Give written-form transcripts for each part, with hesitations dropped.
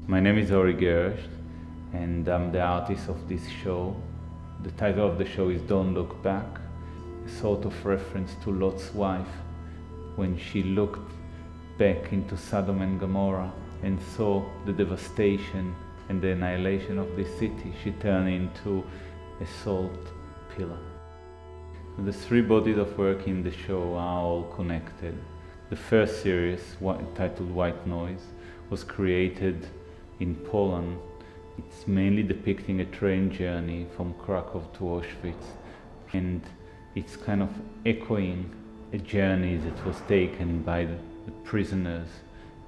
My name is Ori Gersht and I'm the artist of this show. The title of the show is Don't Look Back, a sort of reference to Lot's wife when she looked back into Sodom and Gomorrah and saw the devastation and the annihilation of this city. She turned into a salt pillar. The three bodies of work in the show are all connected. The first series, titled White Noise, was created in Poland. It's mainly depicting a train journey from Krakow to Auschwitz, and it's kind of echoing a journey that was taken by the prisoners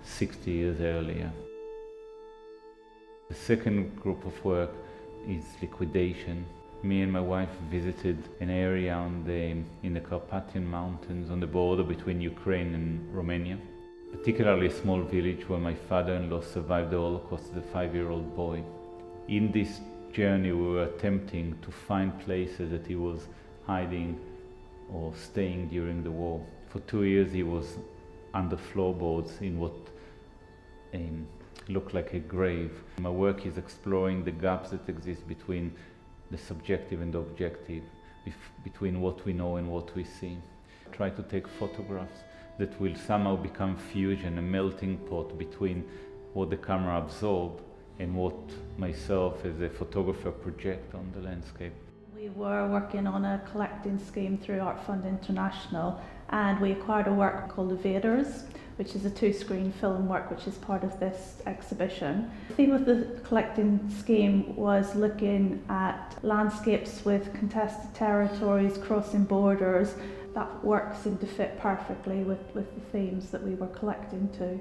60 years earlier. The second group of work is Liquidation. Me and my wife visited an area in the Carpathian Mountains on the border between Ukraine and Romania, particularly a small village where my father-in-law survived the Holocaust as a 5-year-old boy. In this journey we were attempting to find places that he was hiding or staying during the war. For 2 years he was under floorboards in what looked like a grave. My work is exploring the gaps that exist between the subjective and the objective, between what we know and what we see. I try to take photographs that will somehow become fusion, a melting pot between what the camera absorbs and what myself as a photographer project on the landscape. We were working on a collecting scheme through Art Fund International, and we acquired a work called The Vaders, which is a 2-screen film work which is part of this exhibition. The theme of the collecting scheme was looking at landscapes with contested territories, crossing borders. That work seemed to fit perfectly with the themes that we were collecting to.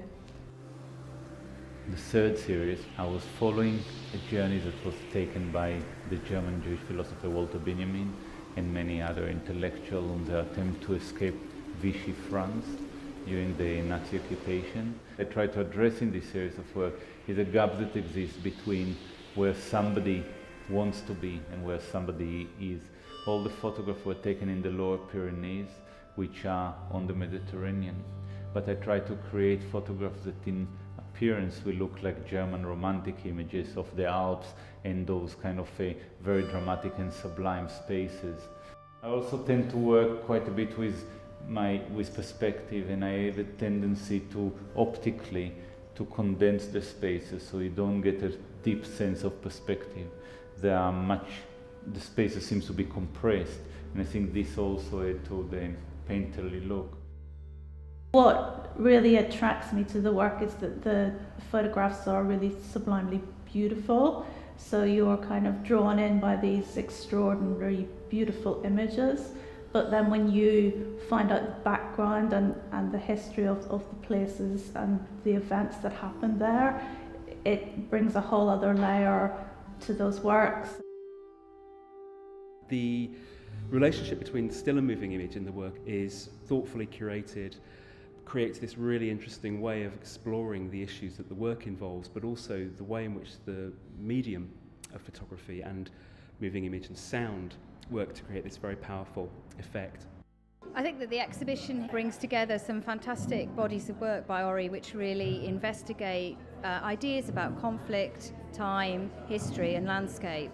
The third series, I was following a journey that was taken by the German Jewish philosopher Walter Benjamin and many other intellectuals on their attempt to escape Vichy France during the Nazi occupation. I try to address in this series of work is a gap that exists between where somebody wants to be and where somebody is. All the photographs were taken in the lower Pyrnees, which are on the Mediterranean. But I try to create photographs that in appearance will look like German romantic images of the Alps and those kind of very dramatic and sublime spaces. I also tend to work quite a bit with perspective, and I have a tendency to optically to condense the spaces so you don't get a deep sense of perspective. The spaces seems to be compressed, and I think this also adds to the painterly look. What really attracts me to the work is that the photographs are really sublimely beautiful. So you're kind of drawn in by these extraordinary, beautiful images. But then when you find out the background and the history of the places and the events that happened there, it brings a whole other layer to those works. The relationship between still and moving image in the work is thoughtfully curated, creates this really interesting way of exploring the issues that the work involves, but also the way in which the medium of photography and moving image and sound work to create this very powerful effect. I think that the exhibition brings together some fantastic bodies of work by Ori which really investigate ideas about conflict, time, history and landscape.